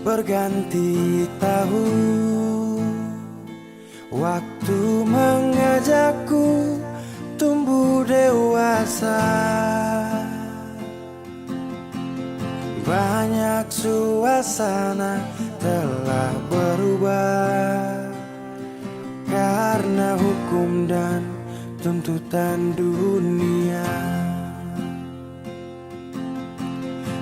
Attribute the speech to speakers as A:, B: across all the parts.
A: berganti tahun. Waktu mengajakku tumbuh dewasa. Banyak suasana telah berubah karena hukum dan tuntutan dunia.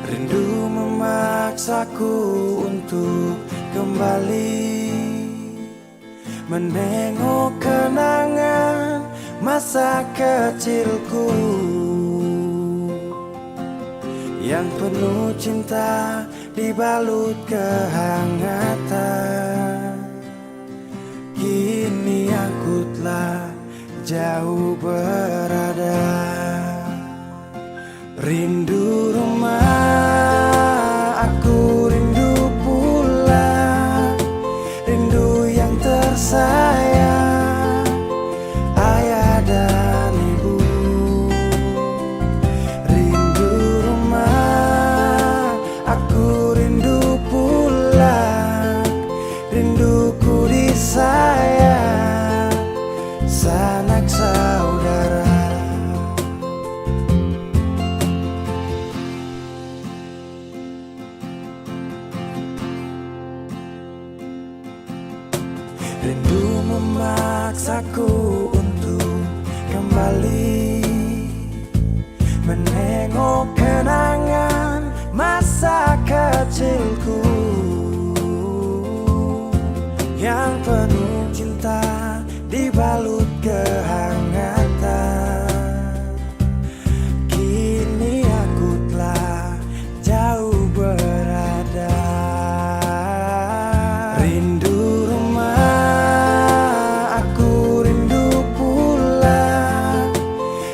A: Rindu memaksaku untuk kembali menengok kenangan masa kecilku yang penuh cinta dibalut kehangatan. Kini aku telah jauh berada. Rindu rumah, aku rindu pulang. Rindu yang tersayang, ayah dan ibu. Rindu rumah, aku rindu pulang. Rinduku disayang, sanak saudara. Rindu memaksaku untuk kembali menengok kenangan masa kecilku yang penuh cinta dibalut kehangatan. Kini aku telah jauh berada. Rindu rumah, aku rindu pulang.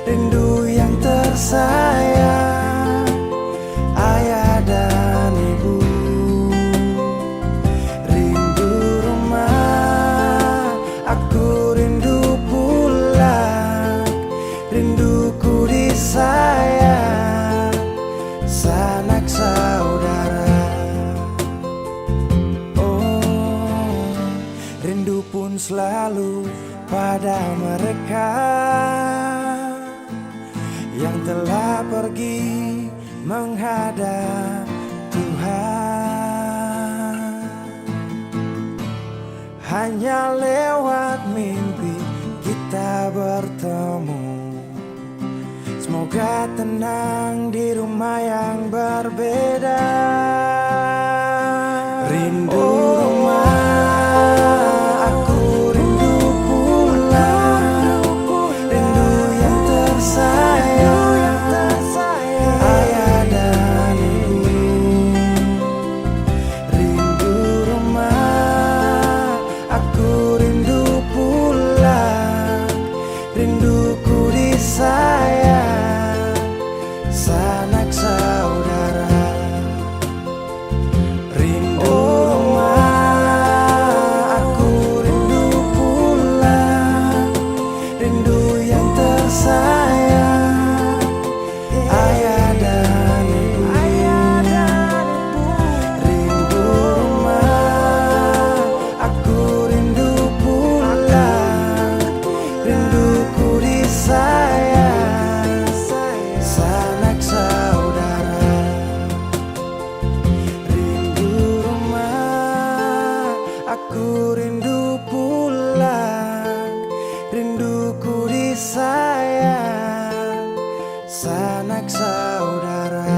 A: Rindu yang tersayang, ayah dan ibu. Rindu rumah, aku rindu pulang. Rinduku disayang, sanak saudara. Oh, rindu pun selalu pada mereka yang telah pergi menghadap Tuhan. Hanya lewat mimpi kita bertemu. Semoga tenang di rumah yang berbeda. Rindu rumah, aku rindu pulang. Rindu yang tersayang, ayah dan ibu. Rindu rumah, aku rindu pulang. Rinduku disayang, sanak saudara. Rindu rumah, aku rindu pulang. Rindu yang tersayang, ayah dan ibu. Rindu rumah, aku rindu pulang. Rinduku disayang, sanak saudara. Rindu rumah, aku rindu pulang. Rinduku disayang, sanak saudara.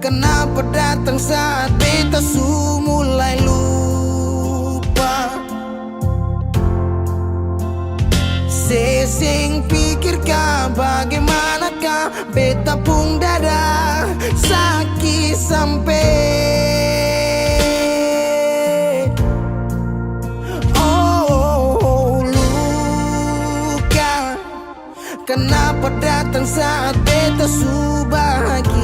B: Kenapa datang saat beta su mulai lupa?
A: sing pikirkan bagaimanakah beta pung dada sakit sampai luka. Kenapa datang saat beta su bahagia?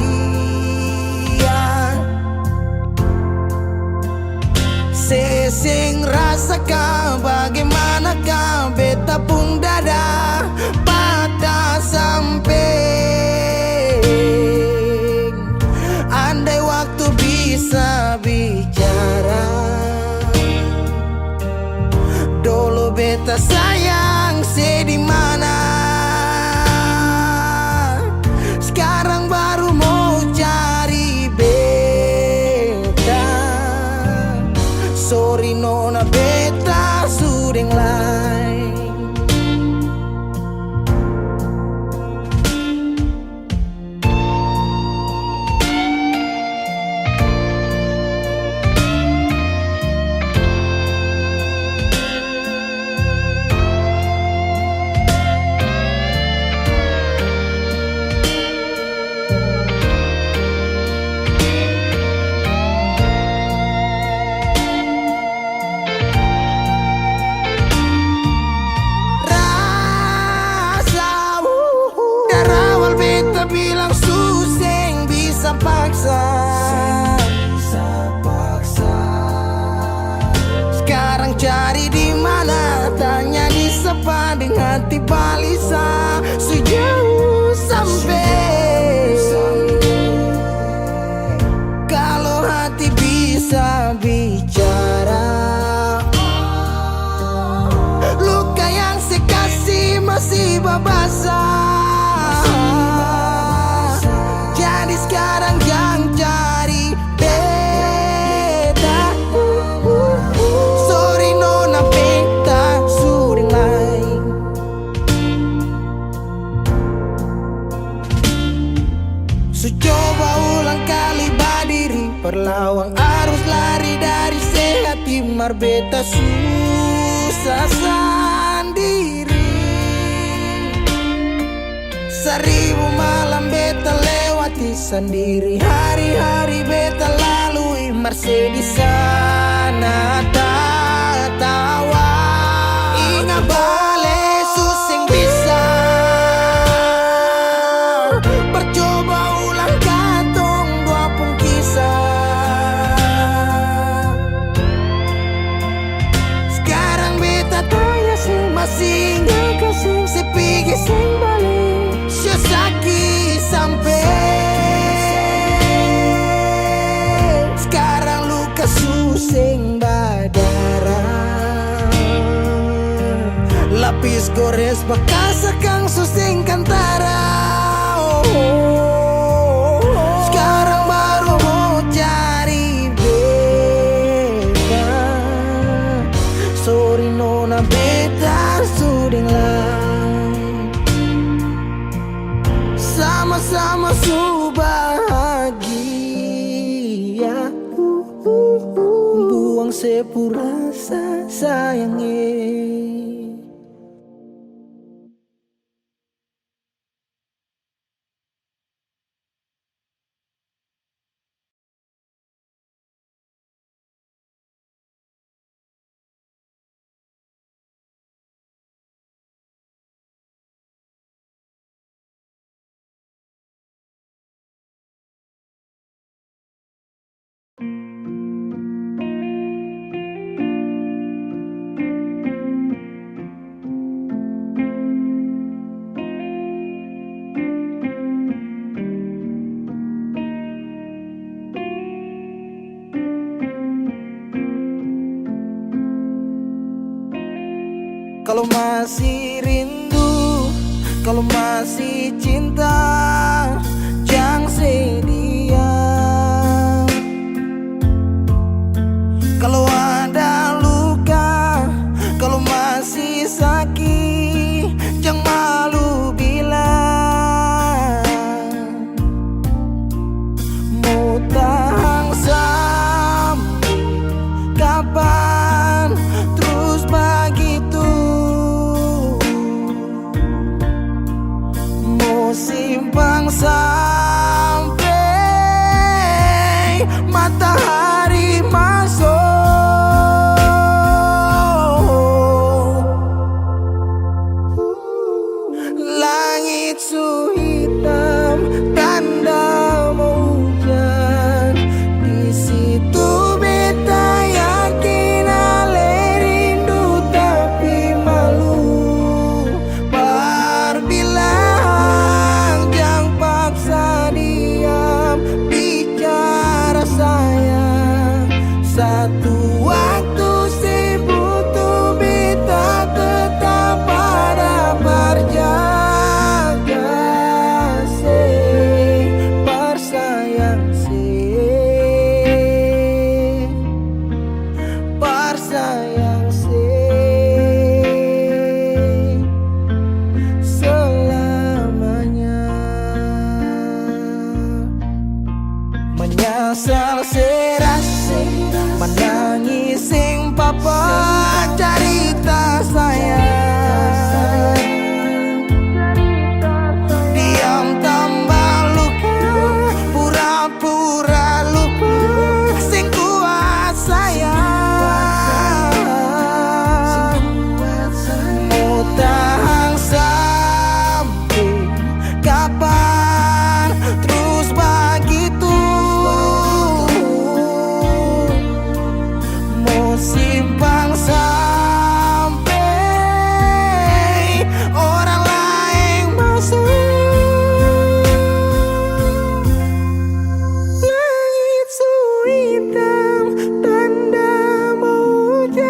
A: Sing rasakan bagaimanakah beta pung dada patah sampai. Andai waktu bisa bicara, dulu beta sayang sedih mana. Sekarang baru mau cari beta. Sorry nona beta sudeng lain. Bilang suseng bisa paksa. Sekarang cari di mana, tanya di siapa dengan hati balisa sejauh sampai. Kalau hati bisa bicara, luka yang saya kasih masih babasa. Sekarang yang cari beta. Sorry nona beta sudeng lain. Su coba ulang kali berdiri, perlawan arus lari dari sehat timar beta susah sendiri. Seribu malam beta lewati sendiri, hari-hari beta lalui merse di sana tawa. Ingat bale suseng bisa, percoba ulang katong dua pun kisah. Sekarang beta tanya sing masih nggak kasih sepigi sing balik. Sakit sampai. Sekarang luka suseng berdarah, lapis gores bekas akang suseng kantara. Sekarang baru mau cari beta. Sorry nona beta sudeng lain. Sama-sama su bahagia, buang sepurasa sayangnya. Kalau masih rindu, kalau masih cinta, jangan sedia. Kalau ada luka, kalau masih sakit, jangan malu bilang. Mau tahan sampai kapan terus begitu? sampai matahari masuk. Langit su hitam, tanda mau hujan. Di situ beta yakin ale rindu tapi malu. Berbilang jangan paksa diam, bicara sayang. Satu waktu sibuk tuh beta tetap pada berjaga. Bersayang selamanya. Menyesal serasi, menangis sing papa cerita sayang. Diam tambah luka, pura-pura lupa, sing kuat sayang. Mau tahan sampai kapan terus begitu? Mau simpang sampai orang lain masuk. Langit su hitam, tanda mau hujan.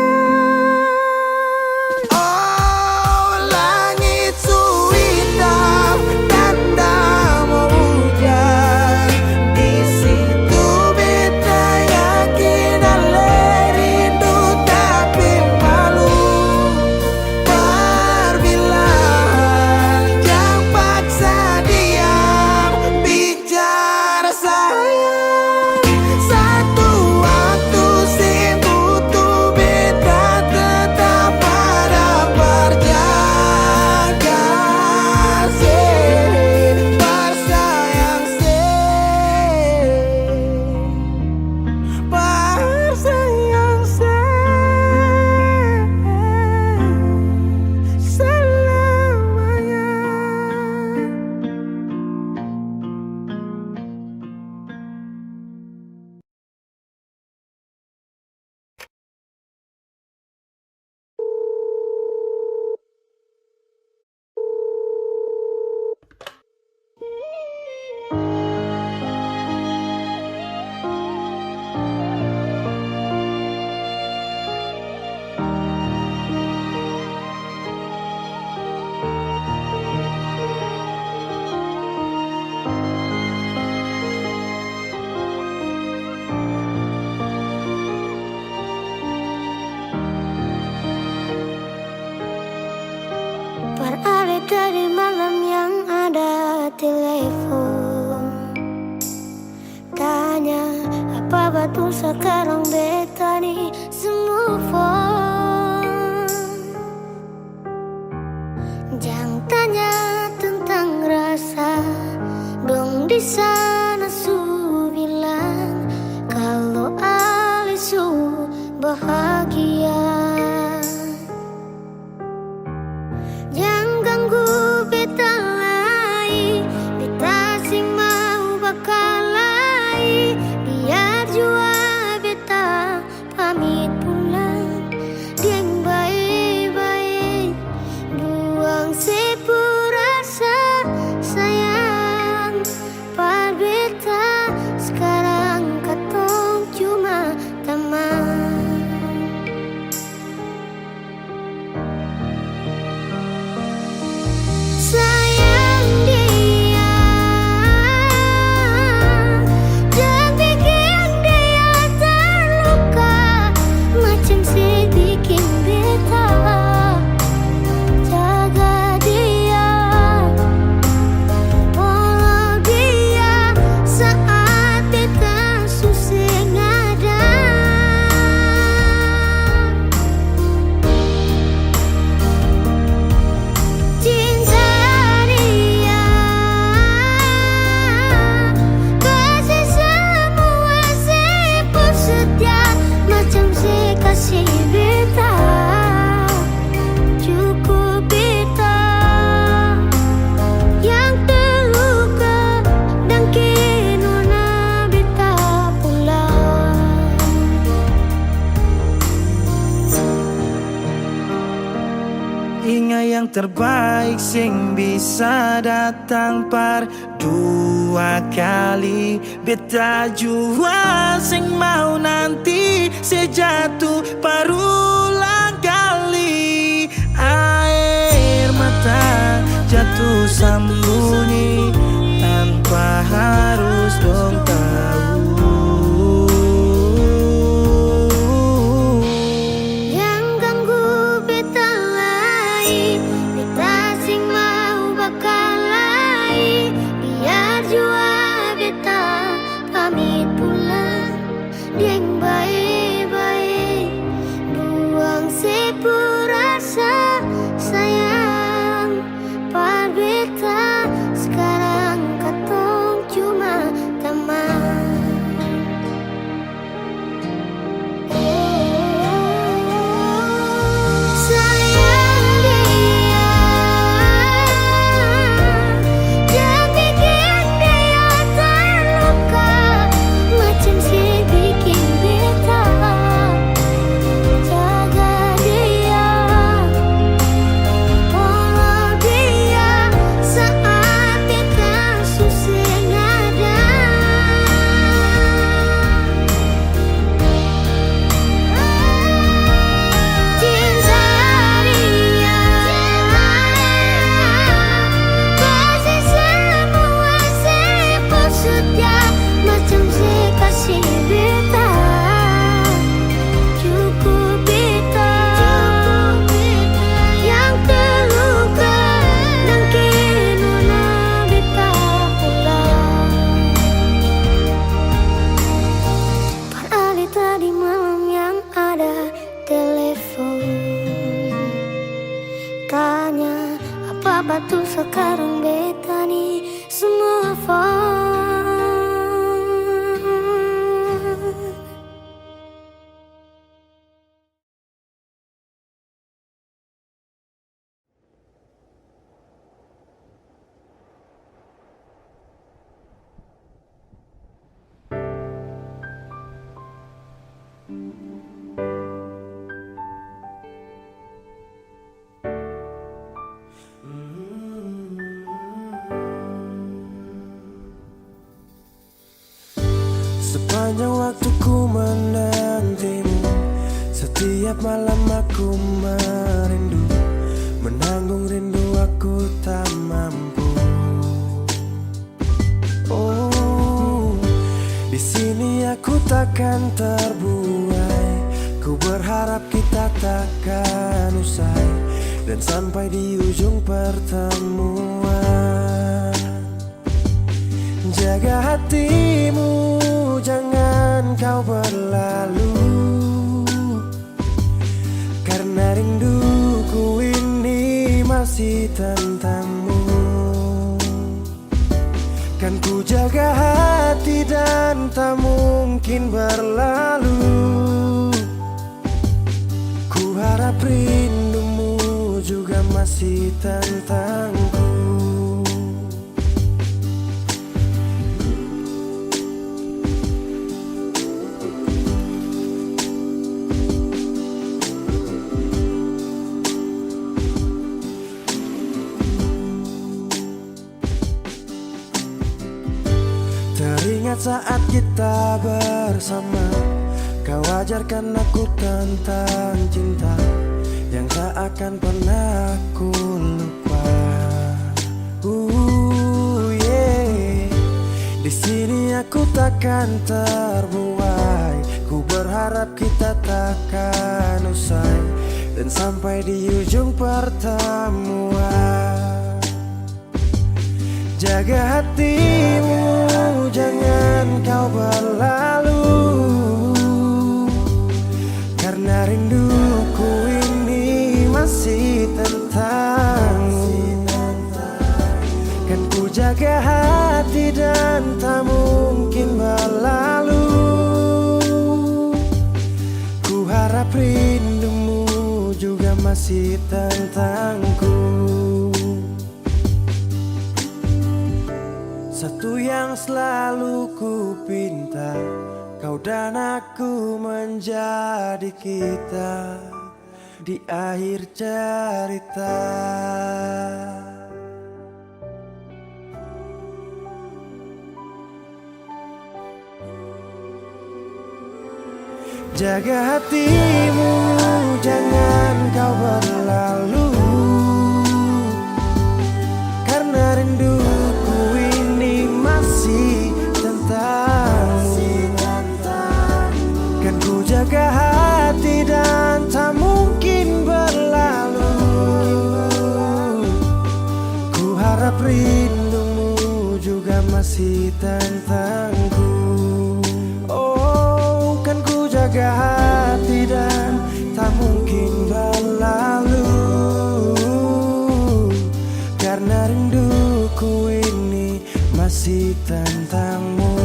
A: Oh, langit su hitam, tanda mau hujan. Di situ beta yakin ale rindu tapi malu. Berbilang jangan paksa diam, bicara sayang. Satu waktu sibuk tuh beta tetap pada berjaga. Bersayang bersayang selamanya.
B: Beralih dari malam yang ada telepon, tanya apa betul sekarang beta nih semua phone. Jangan tanya tentang rasa, dong di sana su bilang kalau Ali su bahagia. Jangan ganggu beta lagi, beta sing mau bakal lagi. Biar jua beta pamit pulang.
A: yang terbaik sing bisa datang par dua kali. Beta jua sing mau nanti sejatuh parulang kali. Air mata jatuh sembunyi tanpa harus dong tahu.
B: Yang ganggu beta lain, beta sing mau bakal lain. Biar jua beta pamit pulang, deng baik-baik. Buang sepurasa sayang, par beta sekarang katong cuma teman. Sayang dia, jangan bikin dia terluka, macam si bikin beta. Jaga dia, follow dia saat beta susah nada. Cinta dia, kasih semua sepuluh setia, macam si kasih beta. Cukup beta yang terluka dan kini beta pulang. Padahal tadi malam yang ada telepon, tanya apa batu sekarang beta nih semua phone.
A: Sepanjang waktu ku menantimu, setiap malam aku merindu, menanggung rindu aku tak mampu. Oh, di sini aku takkan terbuai. Ku berharap kita takkan usai dan sampai di ujung pertemuan. Jaga hatimu, jangan kau berlalu, karena rinduku ini masih tentangmu. Kan ku jaga hati dan tak mungkin berlalu. Ku harap rindumu juga masih tentangku. Teringat saat kita bersama, kau ajarkan aku tentang cinta yang tak akan pernah aku lupa. Yeah. Di sini aku takkan terbuai. Ku berharap kita takkan usai dan sampai di ujung pertemuan. Jaga hatimu, jangan kau berlalu, karena rinduku ini masih tentangmu. Kan ku jaga hati dan tak mungkin berlalu. Ku harap rindumu juga masih tentangku. Satu yang selalu ku pinta, kau dan aku menjadi kita. di akhir cerita. Jaga hatimu, jangan kau berlalu, karena rinduku ini masih tentangmu. Kan ku jaga hati dan tak mungkin berlalu. Ku harap rindumu juga masih tentangku. Jaga hati dan tak mungkin berlalu, karena rinduku ini masih tentangmu.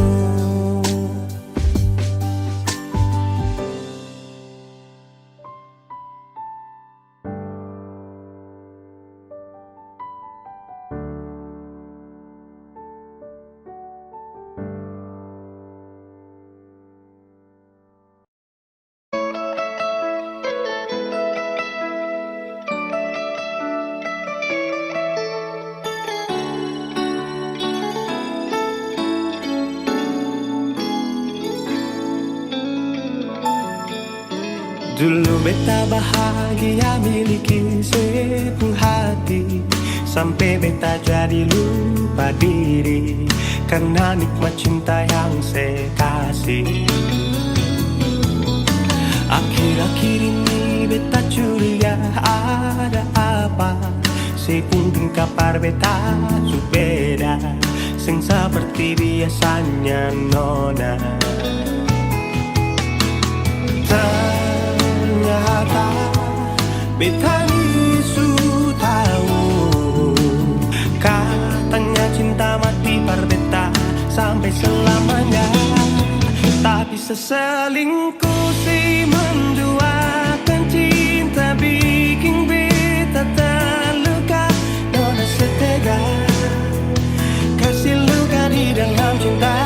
C: Dulu beta bahagia miliki sepenuh hati, sampai beta jadi lupa diri karena nikmat cinta yang saya kasih. Akhir-akhir ini beta curiga ada apa, saya pun dengar kabar beta su beda, sing seperti biasanya nona. Ternyata beta ni su tahu, katanya cinta mati par beta sampai selamanya. Tapi seselingkuh si menduakan cinta bikin beta terluka. Nona setega kasih luka di dalam cinta.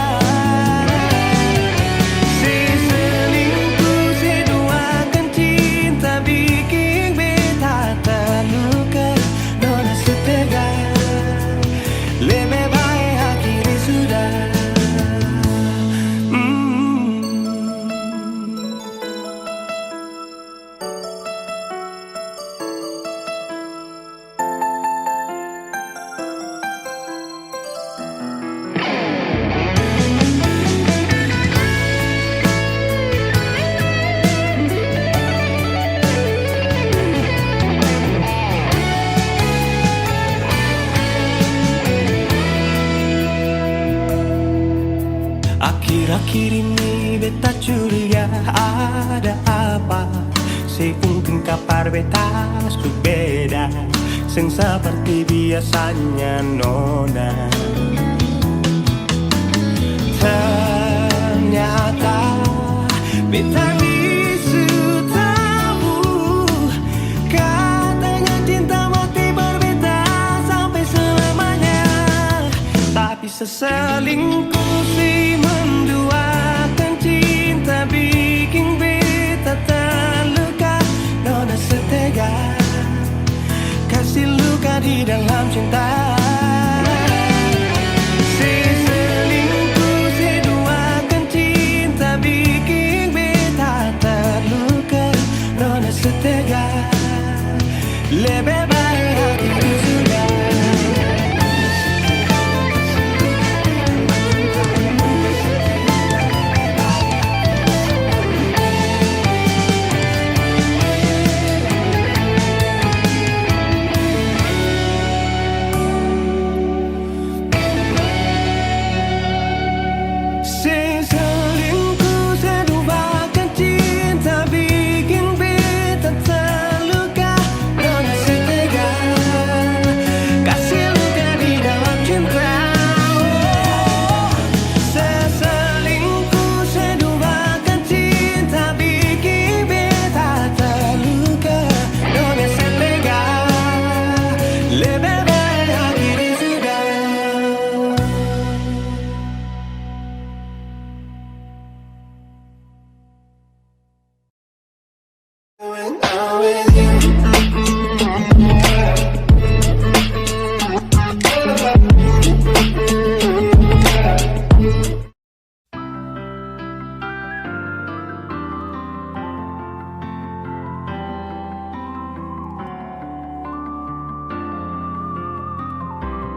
C: Akhir-akhir ini beta curiga ada apa, saya pun dengar kabar beta su beda, sing seperti biasanya nona. Ternyata beta ni su tahu, katanya cinta mati berbeda sampai selamanya. Tapi seselingkuh si menduakan cinta bikin beta terluka. Nona setega kasih luka di dalam cinta. Si selingkuh si duakan cinta bikin beta terluka. Nona setega lebih baik hatiku sudah.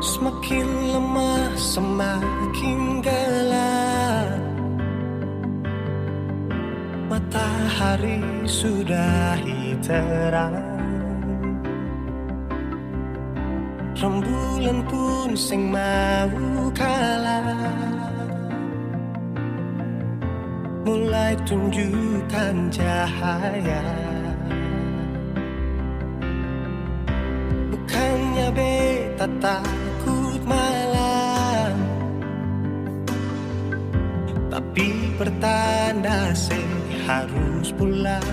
C: Semakin lemah, semakin gelap. Matahari sudah terang, rembulan pun sing mau kalah, mulai tunjukkan cahaya. Bukannya beta takut malam, tapi pertanda harus pulang.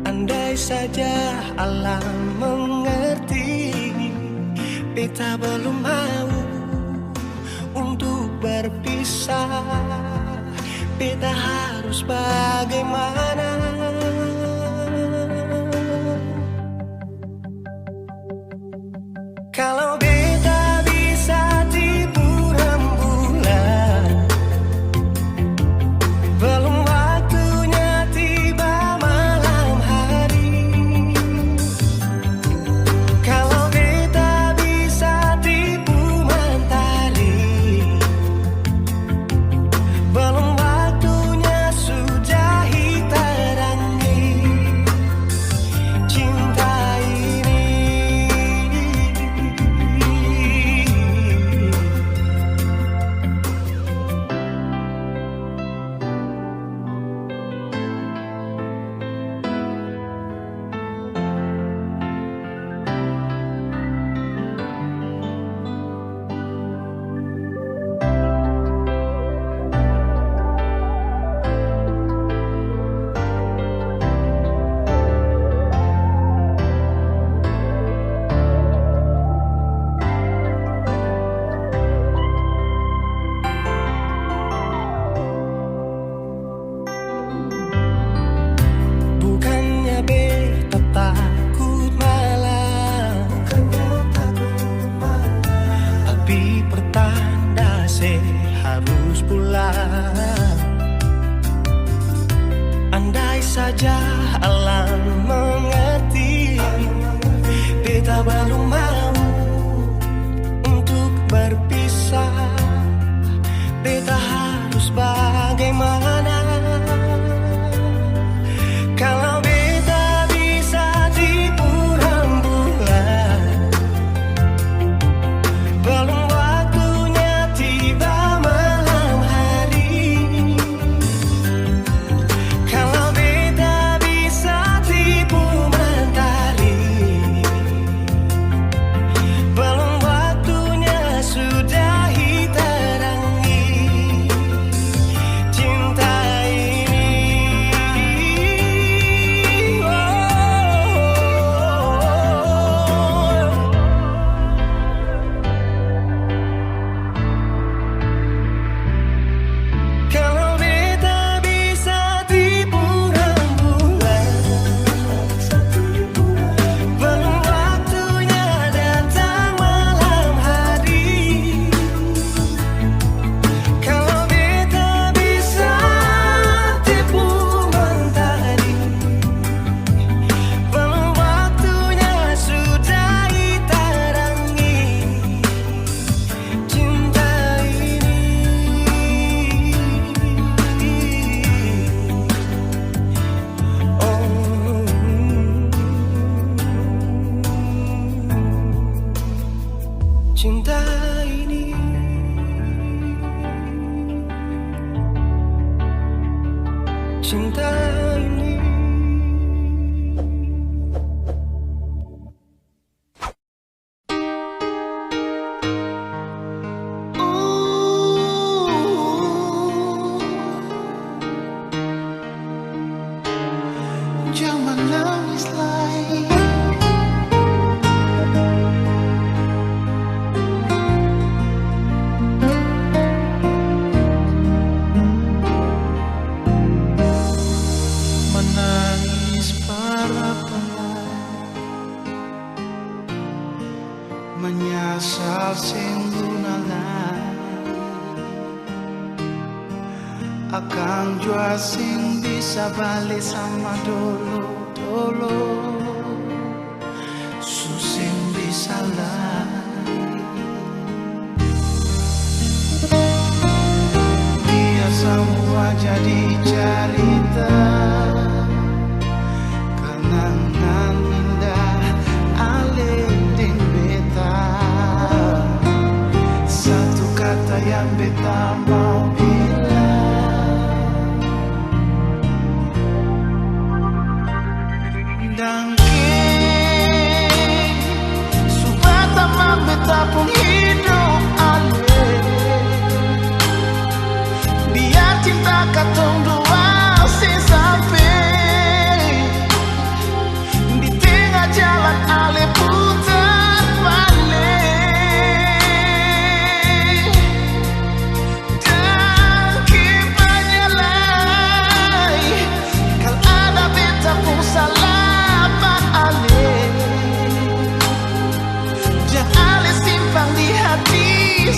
C: Andai saja alam mengerti, beta belum mau untuk berpisah. Beta harus bagaimana? Kalau beta bisa tipu rembulan, belum waktunya tiba malam hari. Kalau beta bisa tipu mentari, belum waktunya sudahi terangi cinta ini. Bukannya beta takut malam, tapi pertanda harus pulang. Andai saja alam mengerti, beta belum mau untuk berpisah. Beta harus bagaimana? Kalau beta bisa tipu rembulan, belum waktunya tiba malam hari. Kalau beta bisa tipu mentari, belum waktunya sudahi terangi cinta ini. Kalau beta bisa tipu rembulan, belum waktunya datang malam hari. Kalau beta bisa tipu mentari, belum waktunya sudahi terangi cinta ini. Cinta ini, cinta ini.
D: Jangan nangis lagi. Menangis para penat, menyasal sing gunalan, akan jua sing bisa balik sama dulu. Susing bisa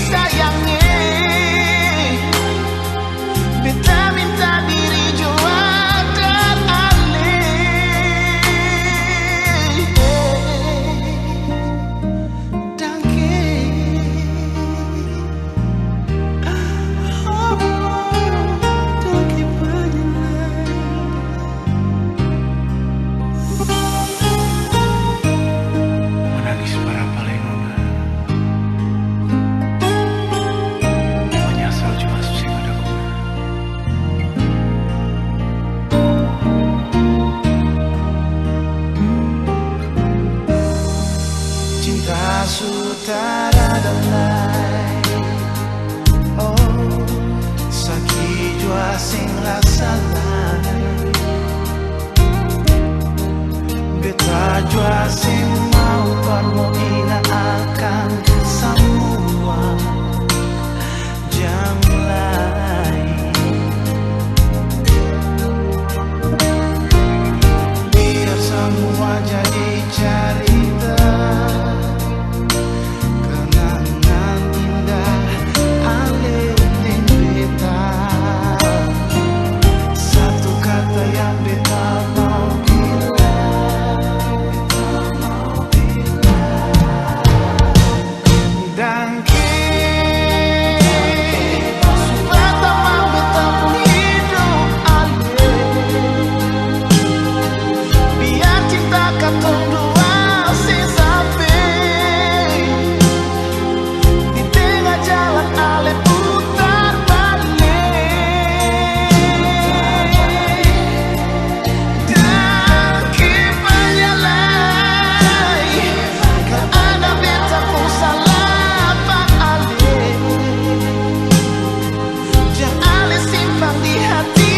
A: sayangnya. Beta minta diri jua dan alih. Dangke dangke penyelam.
D: Menangis para palenona, menyesal jua susah ada guna. Cinta sutara dalai, oh sakit jua sing rasa lain. Beta jua sing mau permoina akan semua jam lain. Biar semua jadi cerita, kenangan indah alih ning beta. Satu kata yang beta mau bilang, dan beta mau beta pun hidup alih. Biar cinta katong dua sampai di tengah jalan alih putar balik. Dan kepanyalai, ada beta pun salah pak alih. Jangan alih simpan di hati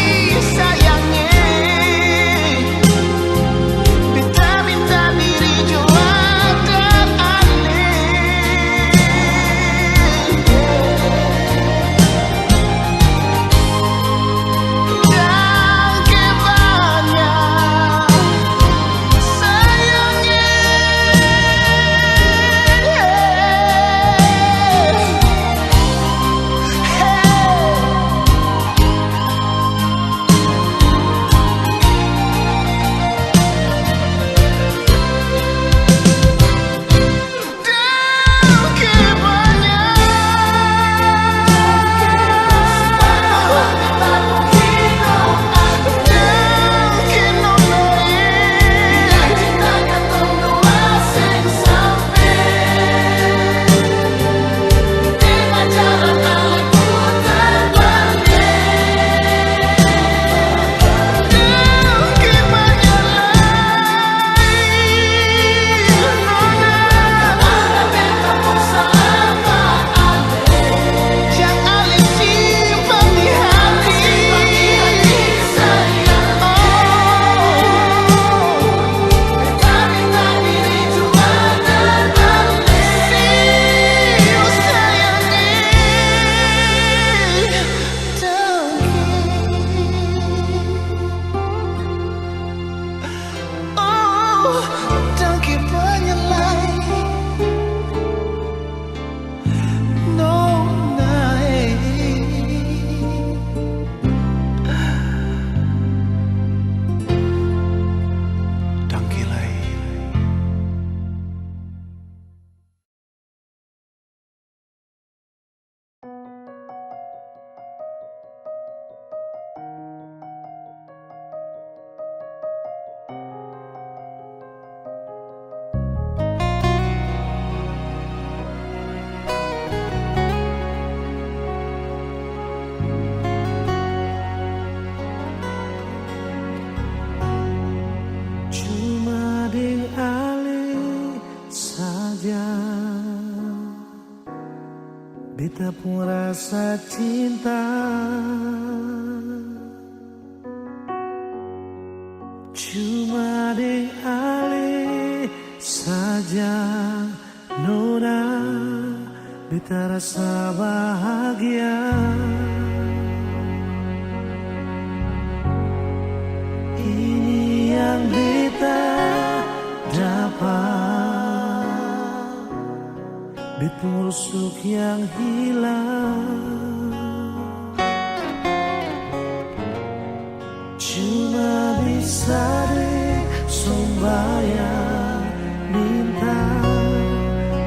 D: sayangnya. Beta minta diri jua dan alih. Dan kebanyak sayangnya. Dangke penyelai, nona dangke lai. Cuma di alih saja beta pun rasa cinta. Cuma di alih saja nona beta rasa bahagia. Ini yang beta dapat
A: bit busuk yang hilang. Cuma bisa disumbayang minta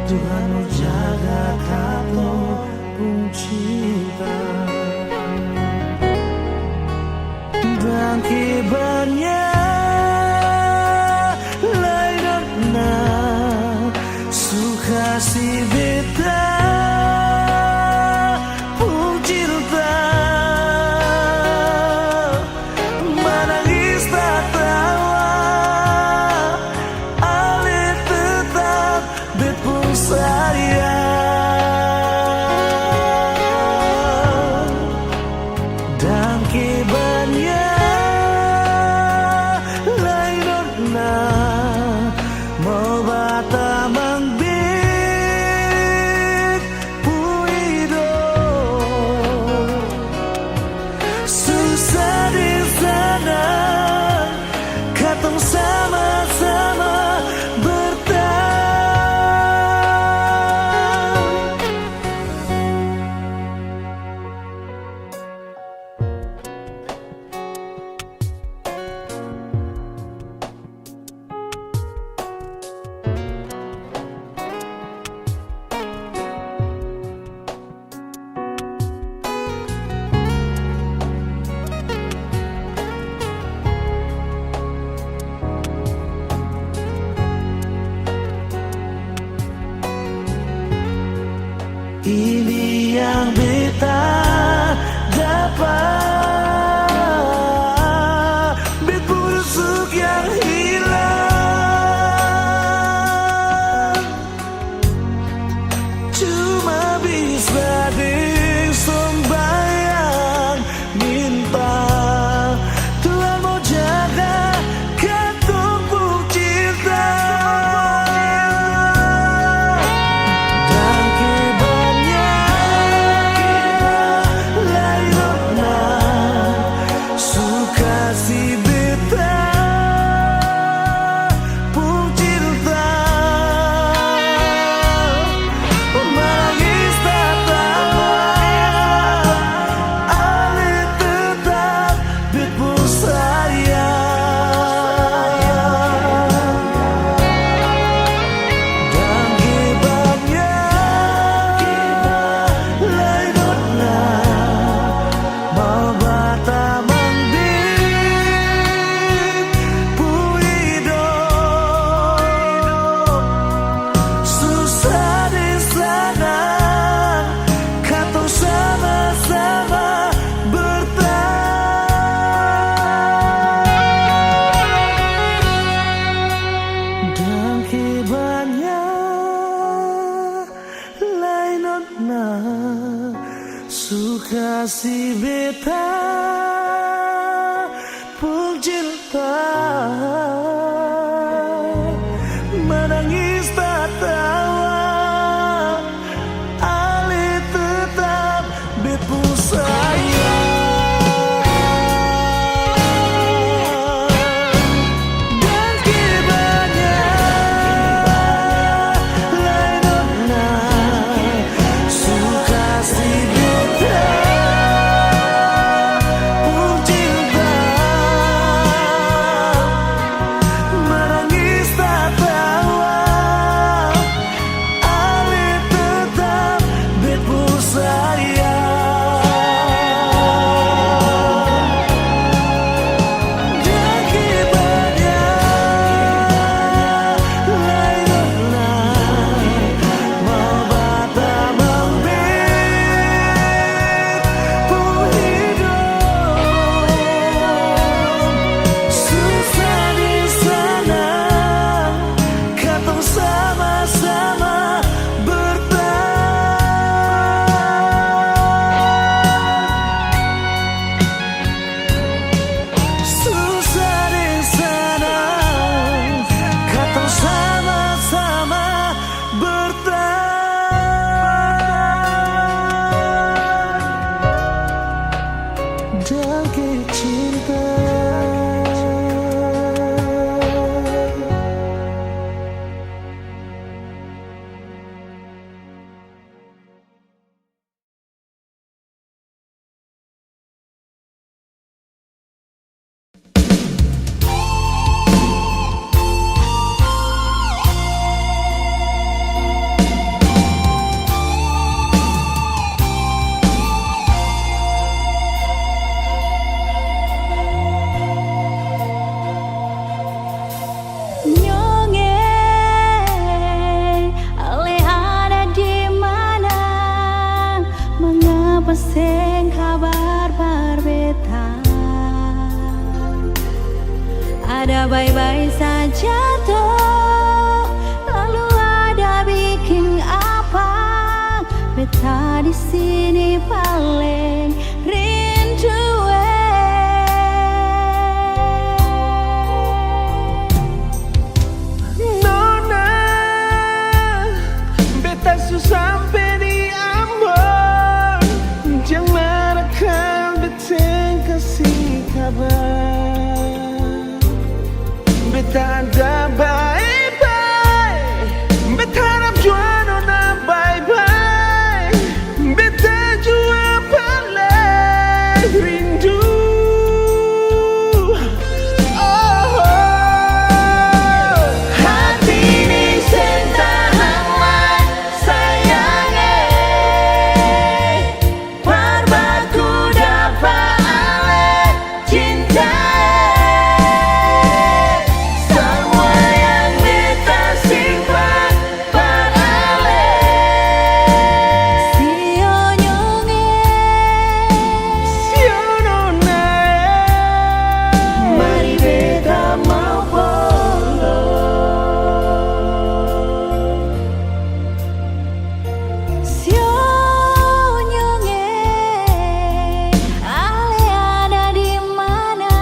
A: Tuhan mau jaga kamu pun cinta. Dan kibarnya lain na suka si beta pun cinta. Menangis tak tawa ale tetap bet pun sayang. Dan kibarnya mau bata mangbit puido susah di sana katong sama-sama bertahan. Ini yang beta dapat, bit busuk yang hilang. Cuma bisa disumbayang minta Tuhan mau jaga katong pun cinta. Suka si beta pun cinta. Menangis tak tawa ale tetap bet pun sayang. Dan kibarnya lain suka si beta
E: baik-baik saja toh. Lalu ada bikin apa? Beta di sini paling rindu.
C: Nona, beta sampai di Ambon. Jangan akan beta kasih kabar. Beta ada bye-bye. Beta harap jua nona bye-bye. Beta jua paling rindu. Oh, hati ini sentahan sayangnya. Parbaku dapat ale cinta. Semua yang beta simpan parale.
E: Sio nyonge,
C: Sio nona, mari beta mau polo.
E: sio nyonge, ale ada di mana?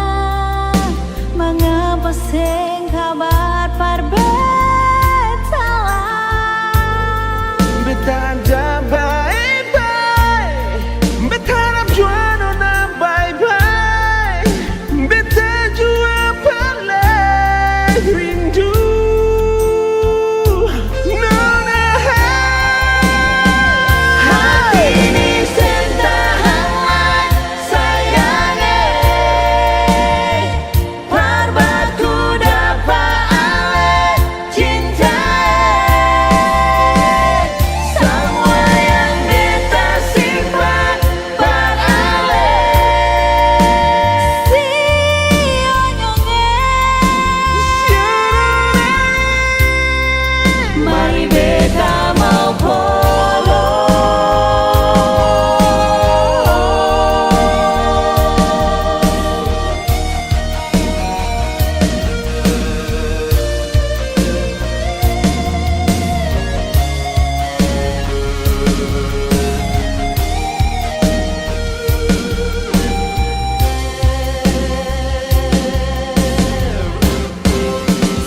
E: Mengapa sing kabar parbetalah?
C: Beta ada bye-bye. Beta harap jua nona bye-bye. Beta jua paling rindu. Nona, hati ini sentahan sayangnya. Parbaku dapat ale cinta. Semua yang beta simpan parale.
E: Sio nyonge,
C: Mari beta mau polo.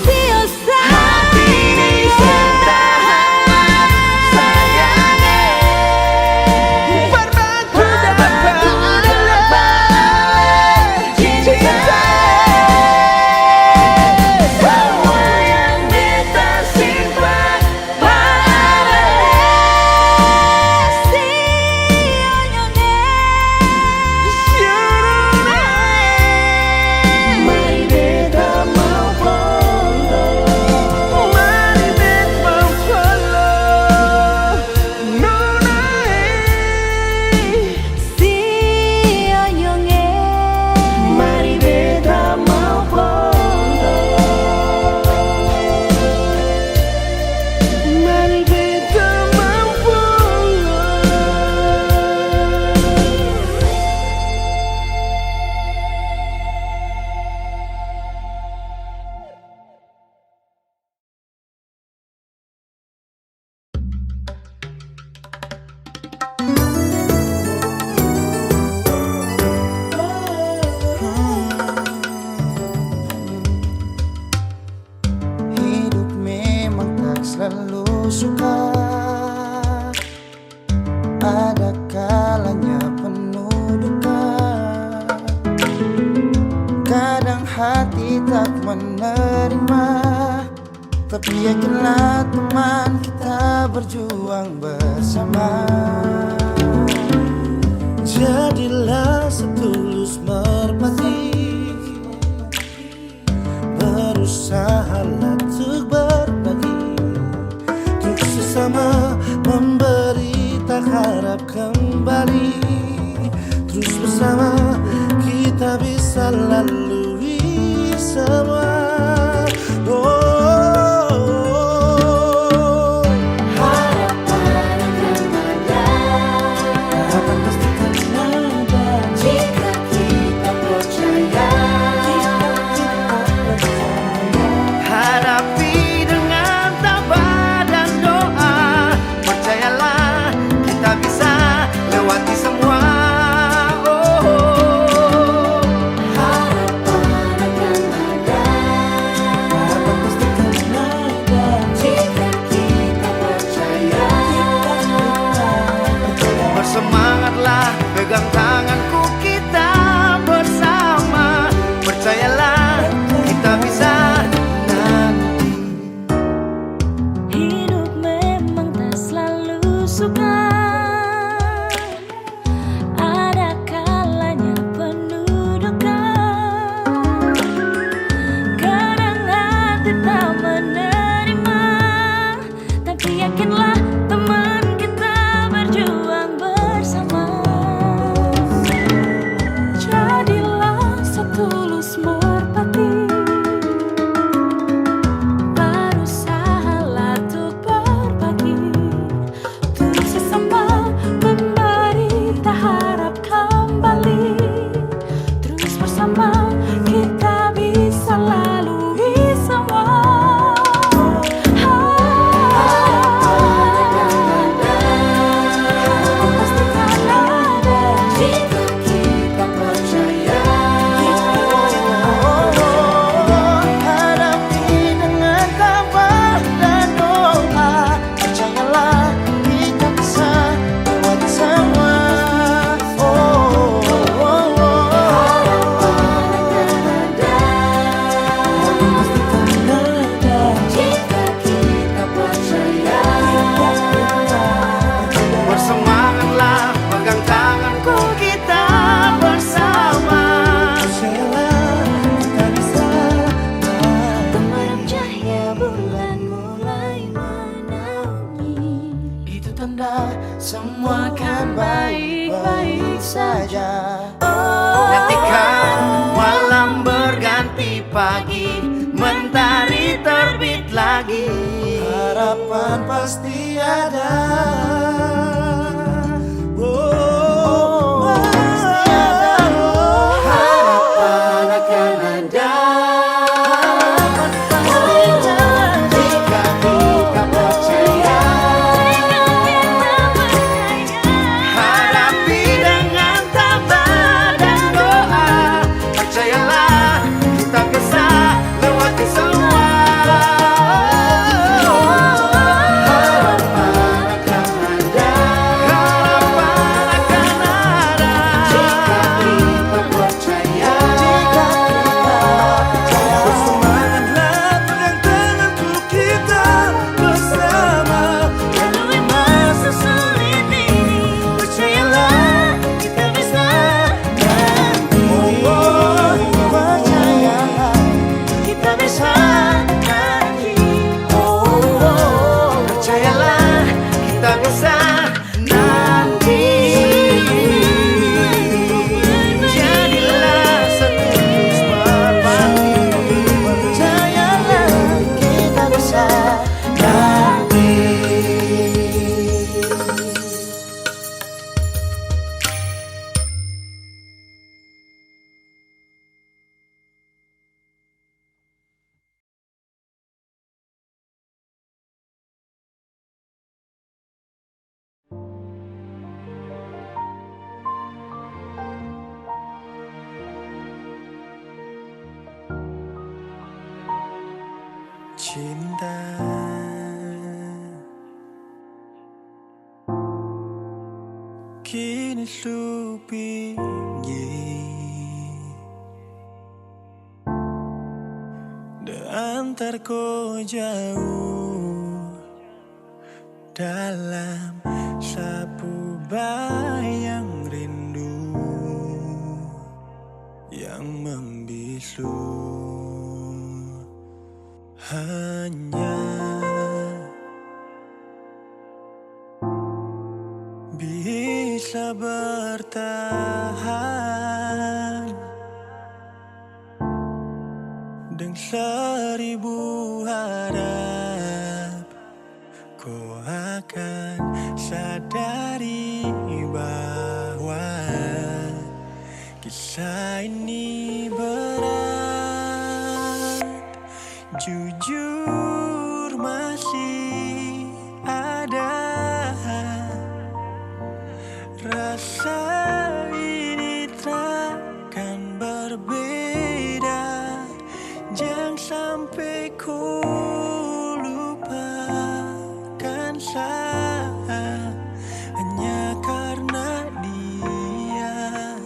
E: sio
C: Hati ini sentahan sayangnya. Parbaku dapat cinta. Semua yang beta simpan parale.
E: nyonge.
C: Mari beta mau polo. Mari beta mau polo. Nona,
E: Sio nyonge,
C: mari beta mau polo. Mari beta mau polo.
A: Hidup memang tak selalu suka. Ada kalanya penuh duka. Kadang hati tak menerima. Tapi yakinlah teman, kita berjuang bersama.
C: Jadilah setulus merpati. Berusahalah untuk berbagi. Untuk sesama memberi, tak harap kembali. Terus bersama kita bisa lalui semua. Harapan pasti kan ada jika kita percaya.
E: Yakinlah teman kita berjuang bersama. Jadilah setulus merpati, berusahalah untuk berbagi, untuk sesama memberi, tak harap kembali. Terus bersama kita bisa lalui semua. Pastikan ada jika kita percaya.
C: Hadapi dengan tabah dan doa. Percayalah kita bisa lewat semua.
E: Jika kita percaya.
C: Bersemangatlah, pegang tanganku, kita bersama. Percayalah kita bisa.
E: Gemerlap cahaya bulan mulai menaungi.
C: Itu tanda semua akan baik-baik saja. Nantikan malam berganti pagi, mentari terbit lagi. Harapan pasti ada. Oh, pasti ada. Harapan akan ada. Jika kita percaya. Hadapi dengan tabah dan doa. Percayalah kita bisa lewati semua. Harapan akan ada. Harapan akan ada. Jika kita percaya. Jika kita percaya. Bersemangatlah, pegang tanganku, kita bersama.
E: Lalui masa sulit ini,
C: Percayalah kita bisa nanti. Percayalah kita bisa nanti. Percayalah kita bisa nanti. Jadilah setulus merpati. Percayalah kita bisa nanti. Cinta kini sepi antar kau jauh dalam sapu bayang rindu yang membisu. Hanya bisa bertahan dengan seribu harap. Kau akan sadari bahwa kisah ini berat. Jujur masih ada rasa ini takkan berbeda. Jangan sampai ku lupakan saya hanya karena dia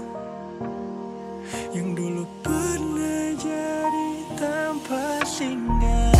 C: yang dulu pernah jadi tanpa singgah.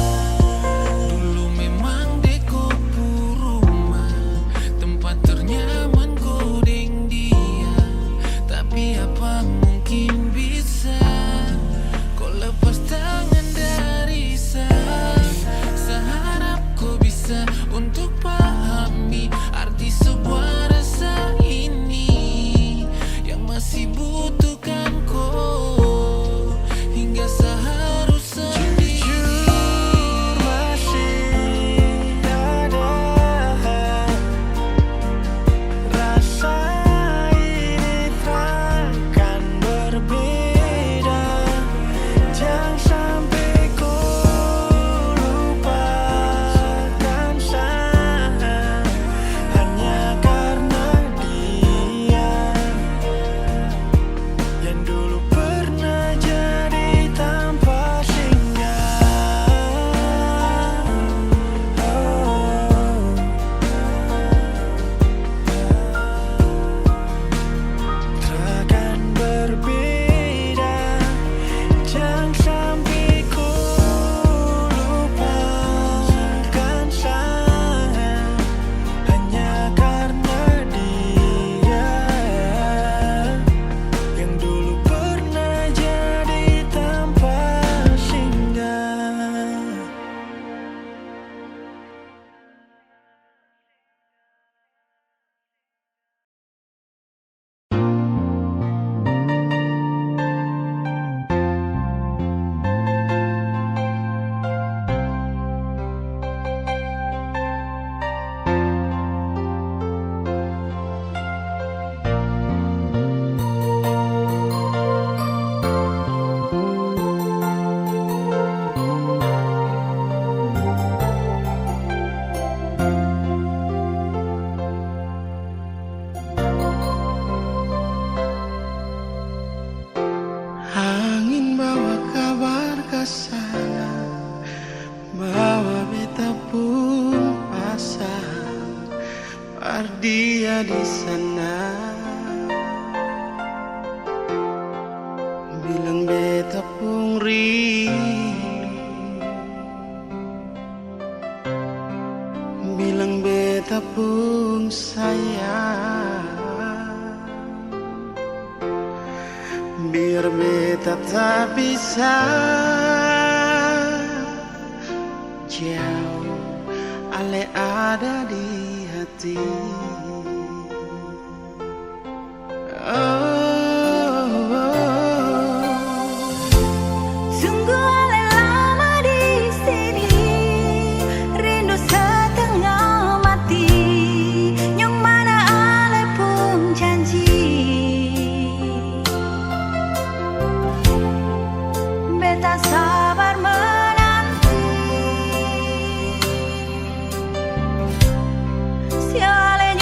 C: dia di sana, bilang beta pun rindu, bilang beta pun sayang. Biar beta tak bisa jauh, ale ada di hati.
E: Sungguh ale lama di sini, rindu setengah mati. Yang mana ale pun janji, beta sabar menanti. Si ale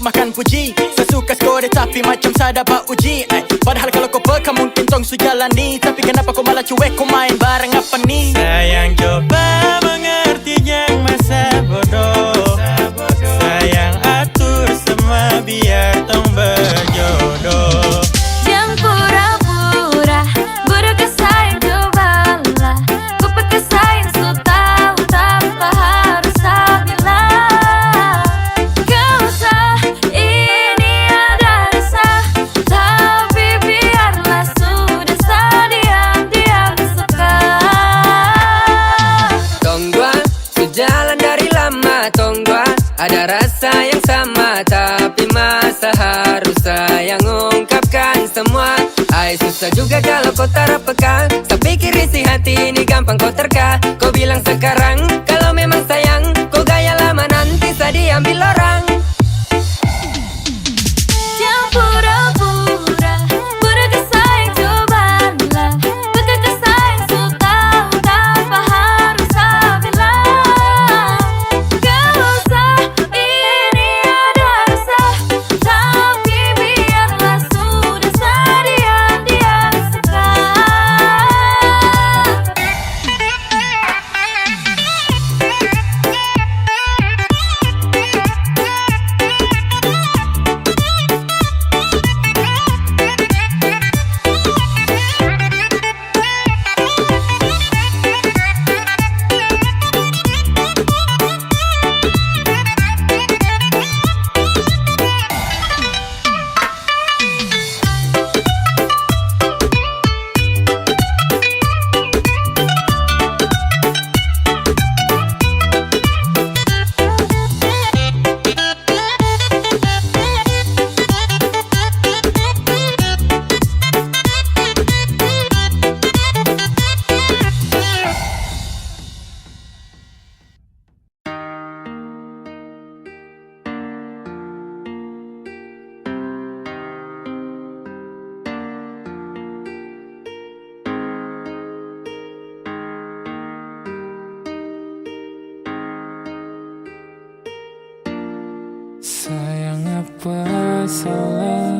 F: bahkan puji. Sesuka skor tapi macam sada pak uji. Padahal kalau kau peka mungkin tong su jalani. Tapi kenapa kau malah cuek, kau main bareng apa nih?
G: Sayang coba mengerti yang masa bodoh. Sayang atur semua biar tong berjodoh.
E: Jangan pura-pura Buruh sayang cobalah Ku pakai sayang so tahu tanpa harus bilang. Gak usah ini ada rasa, tapi biarlah sudah diam-diam suka.
H: Tonggua, sejalan dari lama Tonggua, ada rasa yang sama. Tapi masa harus sayang ungkapkan semua. Susah juga kalau kau tak peka. Tak pikir isi hati ini gampang kau terka. Kau bilang sekarang kalau memang sayang, kau gaya lama nanti saya diambil orang.
E: Jangan pura-pura Buruh sayang cobalah Pakai sayang so tahu tanpa harus bilang. Gak usah ini ada rasa, tapi biarlah sudah diam-diam suka.
G: Sayang apa salah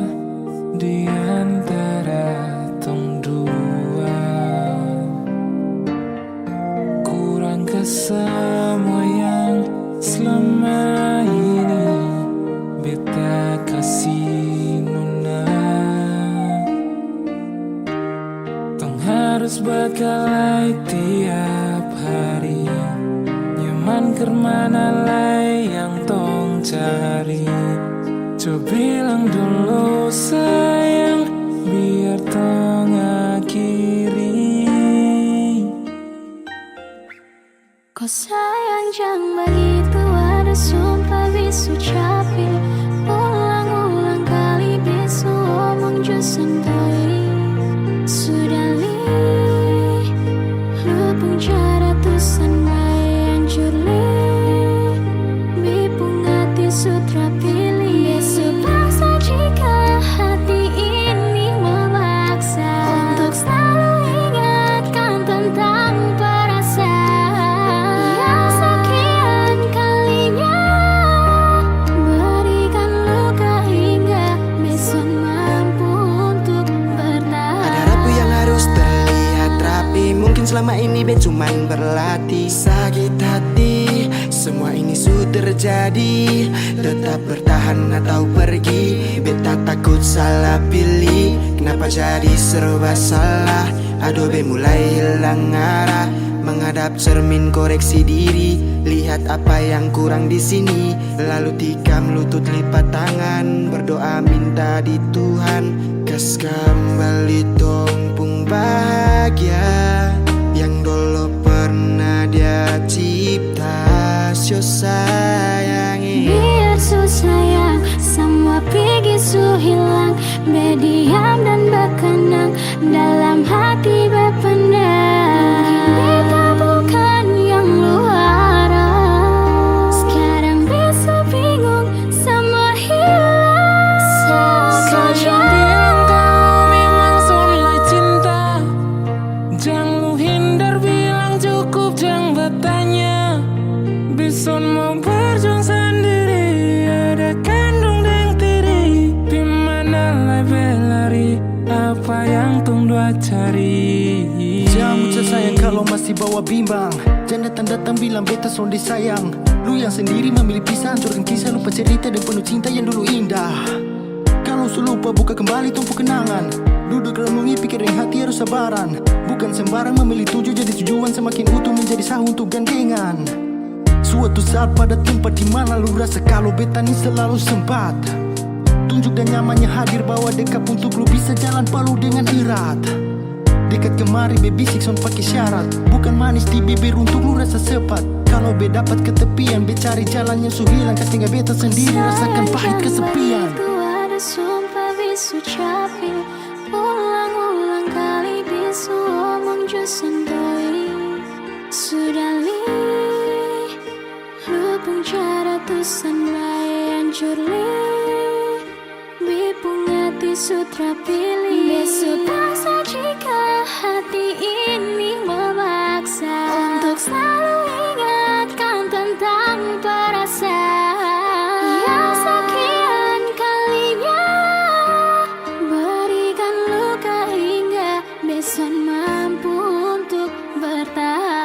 G: di antara tong dua? Kurang ke semua yang selama ini beta kasih nona. Tong harus berkali tiap hari. Nyaman kemana lai yang tong cari. Coba bilang dulu sayang, biar tong akhiri.
B: Kau sayang jangan begitu, ada sumpah bisu capek. Ulang-ulang kali bisu omong jo santoi. Sudah li lupung cara tusan yang curli. Bipung hati sutra pilih. Besok paksa jika hati ini memaksa untuk selalu ingatkan tentang perasaan yang sekian kalinya berikan luka hingga besok mampu untuk bertahan.
A: Ada rapuh yang harus terlihat rapi. Mungkin selama ini bet cuman berlatih. Sakit hati, semua ini sudah terjadi. Tetap bertahan atau pergi. Beta takut salah pilih. Kenapa jadi serba salah? Aduh be mulai hilang arah. Menghadap cermin koreksi diri. Lihat apa yang kurang di sini. Lalu tikam lutut lipat tangan. Berdoa minta di Tuhan. Kas kembali tompung bahagia yang dulu pernah dia cipta. Sio sayangi.
B: Biar su sayang, semua pergi su hilang. Berdiam dan berkenang dalam hati berpendam. Beta bukan yang lu harap. Sekarang bisa bingung, semua hilang.
G: Sayang bilang kau memang soleh cinta. Jangan hari.
A: Jangan ucap sayang kalau masih bawa bimbang. Jangan datang-datang bilang beta sonde sayang. Lu yang sendiri memilih pisah, hancurkan kisah, lupa cerita dan penuh cinta yang dulu indah. Kalau su lupa buka kembali tumpu kenangan. Duduk renungi pikirin hati harus sabaran. Bukan sembarang memilih tujuh jadi tujuan, semakin utuh menjadi sah untuk gandengan. Suatu saat pada tempat di mana lu rasa kalau beta ni selalu sempat. Tunjuk dan nyamannya hadir bawa dekat untuk lu bisa jalan palu dengan erat. Dekat kemari baby six on pakai syarat. Bukan manis di bibir untuk lu rasa sepat. Kalau be dapat ketepian, be cari jalan yang su hilang. Kas tinggal beta sendiri rasakan pahit kesepian.
B: Itu ada sumpah bisu capi, ulang-ulang kali bisu omong jus sentoi. Sudah li, lupung cara tusan layan curli. Bipung hati sutra pilih. Besok paksa jika hati ini memaksa untuk selalu ingatkan tentang perasaan yang sekian kalinya berikan luka hingga besan mampu untuk bertahan.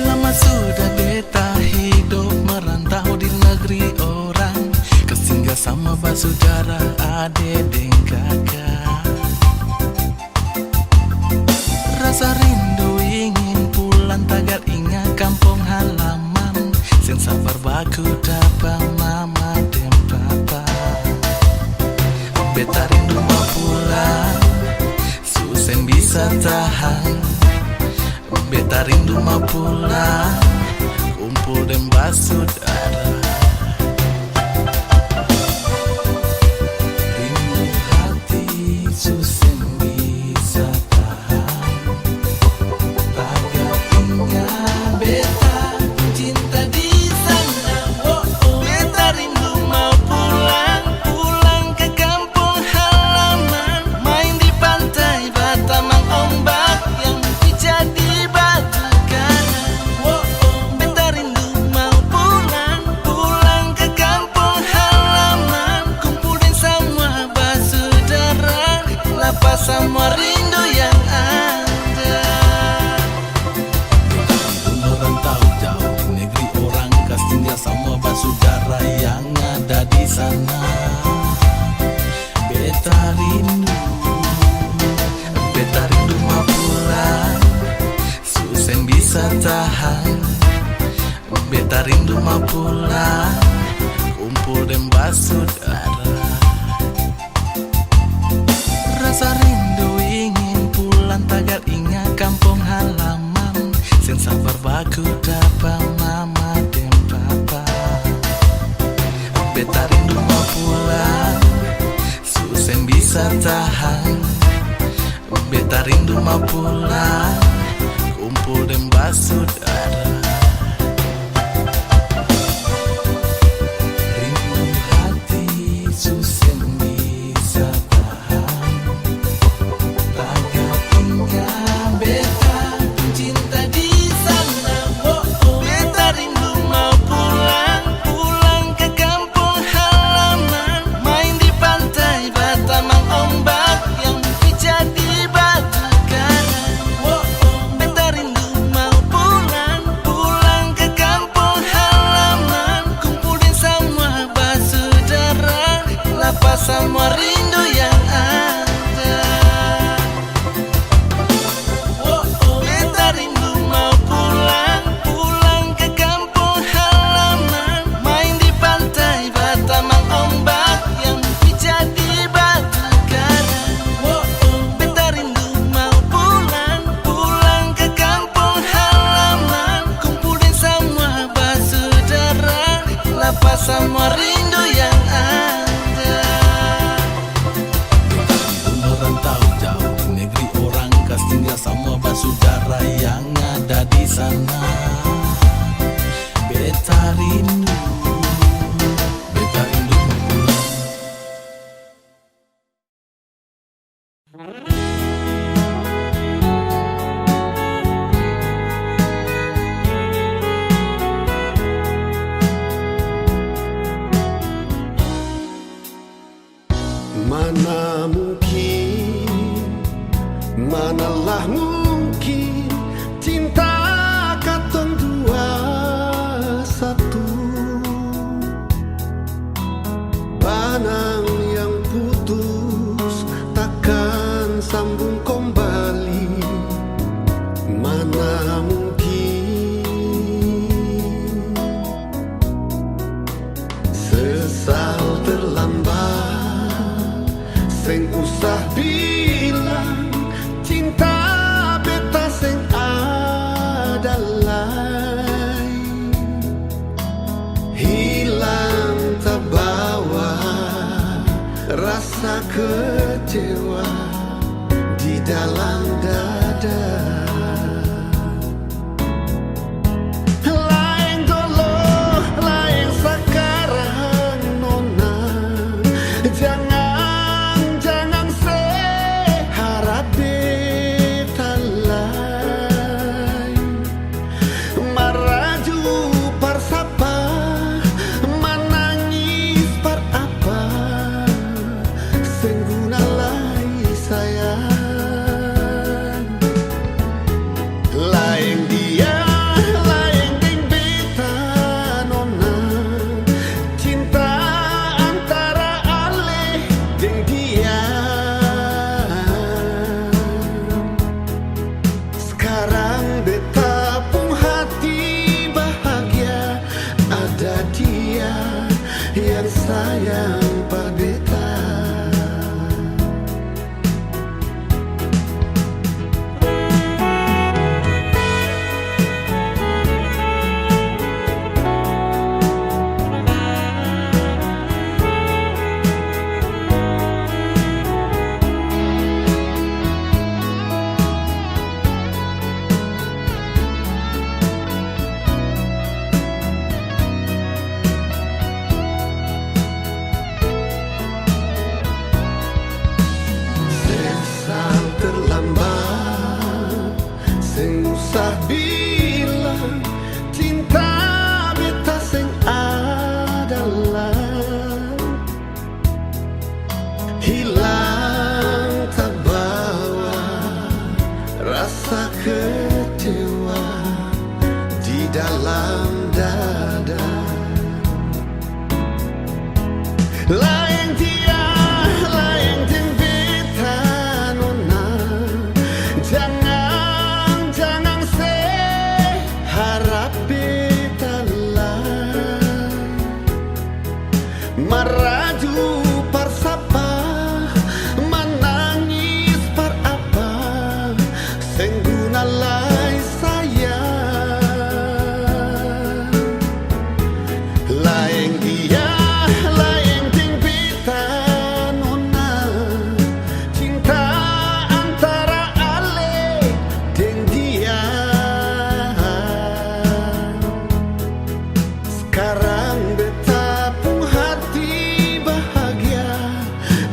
C: Lama sudah beta hidup merantau di negeri orang, kesinggah sama basudara ade deng kakak. Rasa rindu ingin pulang tagar ingat kampung halaman. Sen sabar baku dapat mama dan papa. Beta rindu mau pulang, susen bisa tahan. Beta rindu mau pulang, kumpul dan basudara. Rindu hati susen bisa tahan. Tagar ingat beta cinta di sana. Beta rindu mau pulang, pulang ke kampung halaman. Main di pantai Batamang ombak yang jadi batu karang. Beta rindu mau pulang, pulang ke kampung halaman. Kumpulin semua basudara, lepas semua rindu yang ada. Merantau jauh di negeri orang, kas tinggal sama basudara yang ada di sana. Beta rindu mau pulang, susen bisa tahan. Beta rindu mau pulang, kumpul dan basudara. Rasa rindu ingin pulang tagar ingat kampung halaman. Sen sabar baku dapat mama dan papa. Beta rindu mau pulang, susen bisa tahan. Beta rindu mau pulang, kumpul dan basudara. Rindu hati susen bisa tahan. Tagar ingat beta cinta di sana. Beta rindu mau pulang, pulang ke kampung halaman. Main di pantai Batamang ombak yang jadi batu karang. Beta rindu mau pulang, pulang ke kampung halaman. Kumpulin semua basudara, lepas semua rindu yang ada. Beta rindu mau pulang, pulang ke kampung halaman. Main di pantai Batamang ombak yang jadi batu karang. Beta rindu mau pulang, pulang ke kampung halaman. Kumpulin semua basudara, lepas semua rindu yang ada. Merantau jauh di negeri sana. Beta rindu pulang.
A: Mana mungkin, manalah mungkin cinta katong dua satu. Panang yang putus takkan sambung kembali. Mana mungkin sesal terlambat. Seng usah bilang cinta beta seng adalah hilang terbawa rasa kecewa di dalam dada. Lain dulu, lain sekarang nona. Jangan yang sayang perdeta. Usah bilang cinta beta seng adalah hilang terbawa rasa kecewa di dalam dada. Lain dia, lain jeng beta nona. Jangan maraju parsapa menangis par apa sengguna lai sayang. Lain dia, lain ting beta nona. Cinta antara ale deng dia. Sekarang beta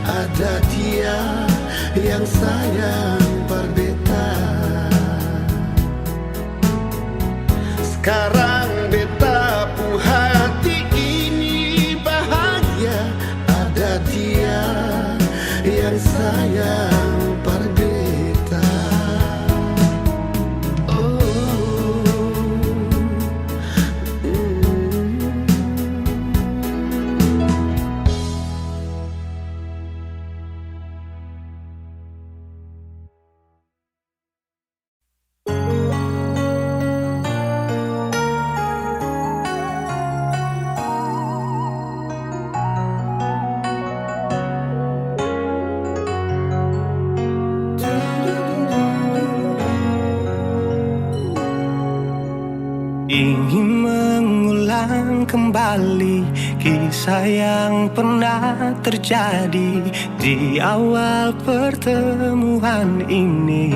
A: ada dia yang sayang perdeta. Sekarang beta pun hati ini bahagia. Ada dia yang sayang perdeta.
I: Ingin mengulang kembali kisah yang pernah terjadi di awal pertemuan ini.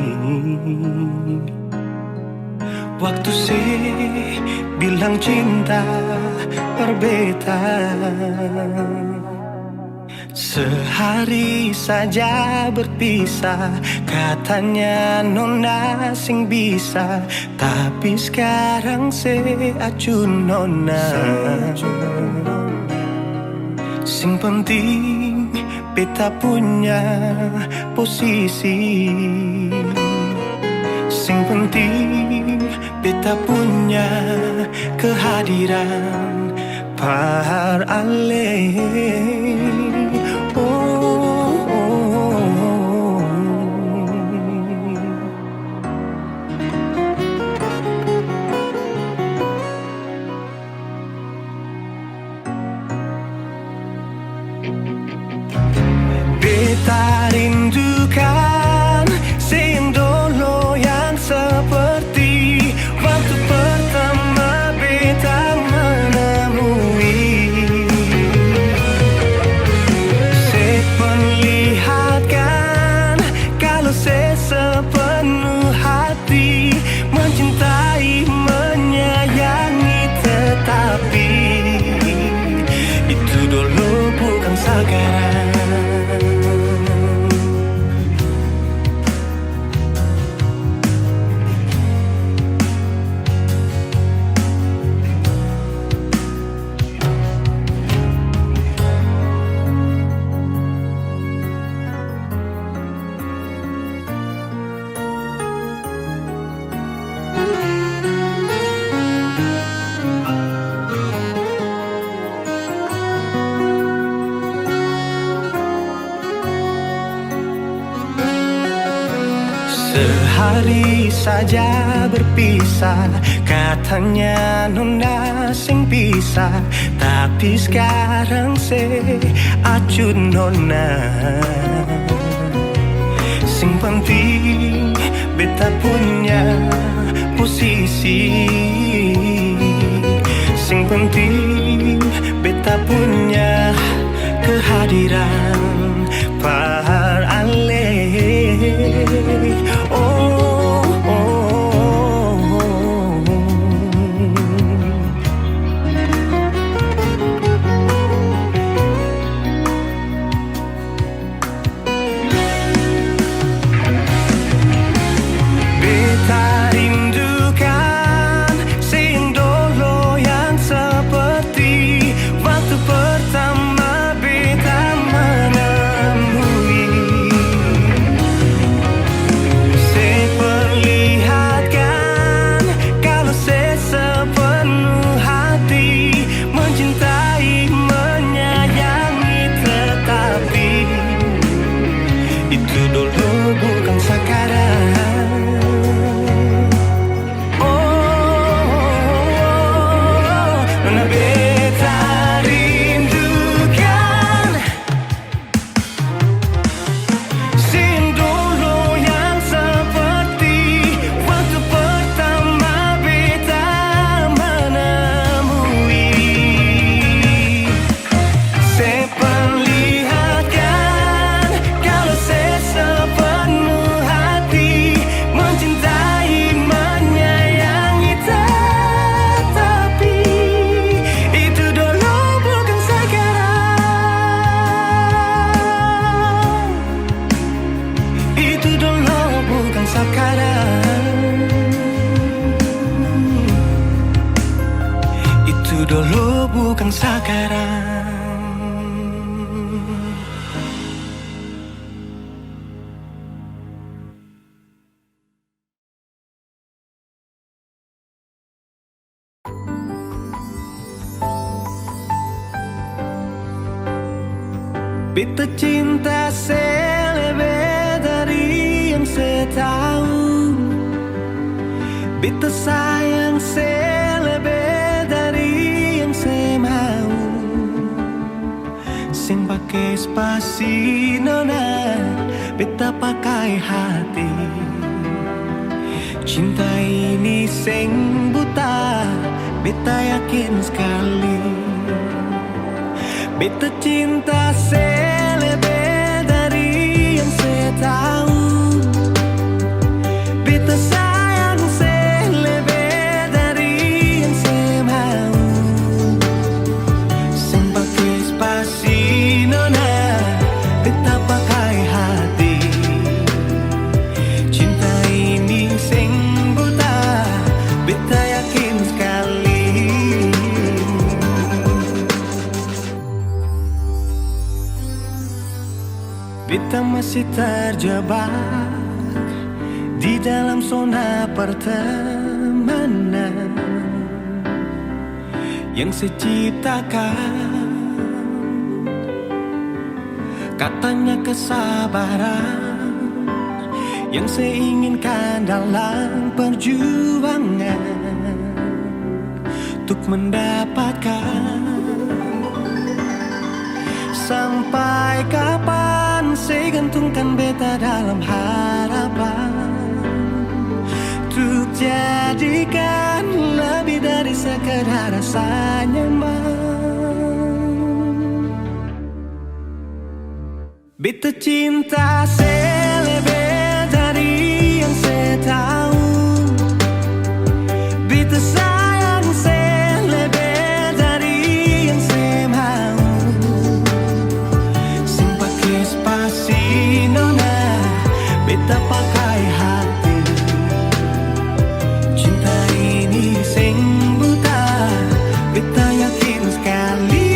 I: Waktu bilang cinta berbeda, sehari saja berpisah. Katanya nona sing bisa, tapi sekarang se acun nona. Sing penting beta punya posisi. Sing penting beta punya kehadiran par ale. Beta rindukan sing dulu yang seperti waktu pertama beta menemui. Saya perlihatkan kalau saya sepenuh hati mencintai, menyayangi, tetapi itu dulu bukan sekarang. Sehari saja berpisah, katanya nona sing bisa, tapi sekarang se acun nona. Sing penting beta punya posisi. Sing penting beta punya kehadiran par ale. Beta rindukan sing dulu yang seperti waktu pertama beta menemui. Saya perlihatkan kalau saya sepenuh hati mencintai, menyayangi, tetapi itu dulu bukan sekarang. Itu dulu bukan sekarang. Beta cinta selebih dari yang saya tahu. Beta sayang selebih dari yang saya mau. Sing pakai spasi nona, beta pakai hati. Cinta ini sing buta, beta yakin sekali. Beta cinta selebih dari yang saya tahu. Beta sayang selebih yakin sekali. Beta masih terjebak di dalam zona pertemanan yang saya ciptakan. Katanya kesabaran yang saya inginkan dalam perjuangan untuk mendapatkan. Sampai kapan saya gantungkan beta dalam harapan untuk jadikan lebih dari sekedar rasa nyaman. Beta cinta saya lebih dari yang saya tahu. Beta sayang saya lebih dari yang saya mau. Sing pakai spasi nona, beta pakai hati. Cinta ini sing buta, beta yakin sekali.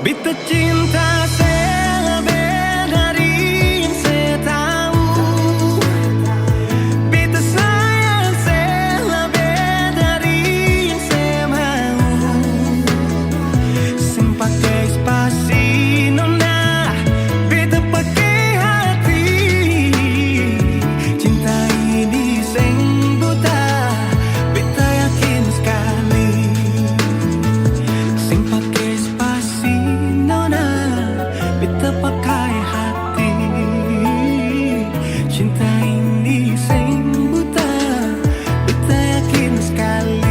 I: Beta cinta saya lebih dari yang saya tahu. Beta sayang saya lebih dari yang saya mau. Sing pakai spasi nona, beta pakai hati. Cinta ini sing buta, beta yakin sekali. Sing pakai spasi nona, beta pakai hati. Cinta ini sing buta, beta yakin sekali.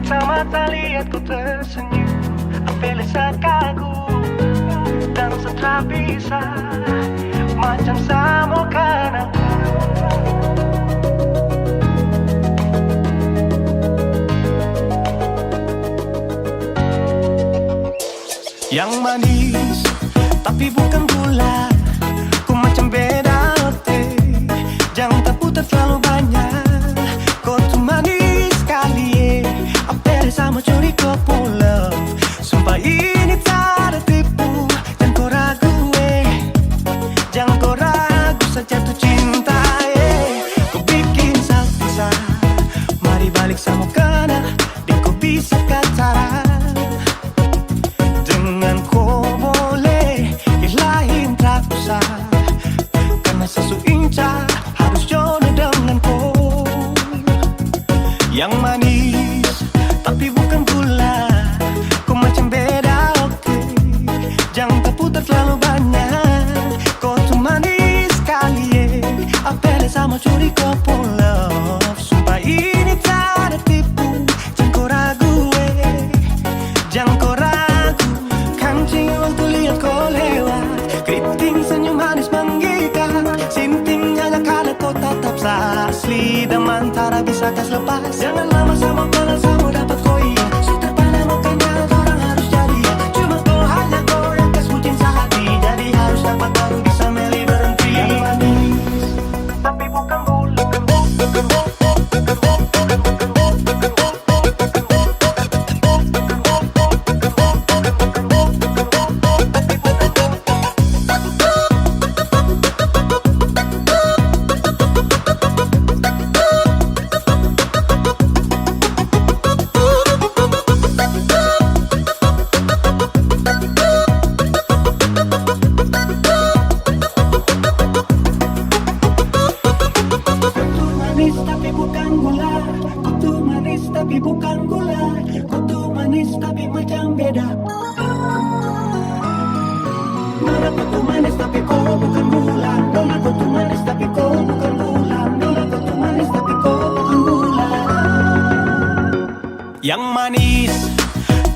I: Pertama kali lihat ku tersenyum, ambil saat kagum dan setelah bisa macam samakan aku. Yang manis tapi bukan gula, ku macam beda hati. Jangan tak putar terlalu banyak, kau tuh manis sekali. Apel sama curi kau pulang, sumpah ini tak ada tipu. Jangan kau ragu, jangan kau ragu saja tuh cinta. Kau bikin salsa, mari balik sama kena, dan kau bisa kata. Dengan kau boleh ilahin tak usah, karena sesu inca harus jodoh dengan kau. Yang manis tapi bukan gula, kau macam beda oke. Jangan tak putar terlalu banyak, kau tuh manis sekali. Apel sama curi kau pulang, sumpah ini tak ada tipu. Jangan kau ragu, jangan kau ragu. Kancing waktu lihat kau lewat, keriting senyum manis menggigit. Sintingnya kalau kau tatap asli, dan mantara bisa kas lepas. Jangan lama sama kenal sama dapat kau iya. Sudah pandai makanya orang harus jadi ya. Cuma kau hanya kau yang kas bucin sehati, jadi harus dapat baru bisa meli berhenti. Yang manis tapi bukan gula. tapi bukan gula. Kau tuh manis tapi macam beda. Nona kau tuh manis tapi kau bukan gula. Nona kau tuh manis tapi kau bukan gula. Nona kau tuh manis tapi kau bukan gula. Yang manis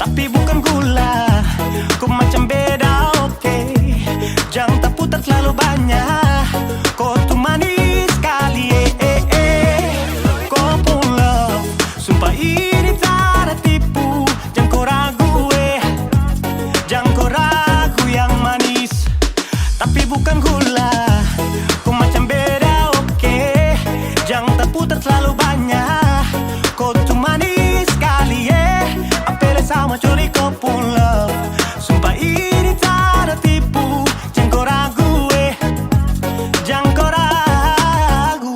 I: tapi bukan gula. Kau macam beda, oke. Jangan tak putar terlalu banyak. Kau tuh manis sekali, Kau pun love, sumpah ini tak ada tipu. Jangan kau ragu, jangan kau ragu. Yang manis tapi bukan gula. Kau macam beda, oke. Jangan tak putar terlalu banyak. Kau tuh manis sekali, apel sama curi kau pun love. Sumpah ini tak ada tipu. Jangan kau ragu, jangan kau ragu.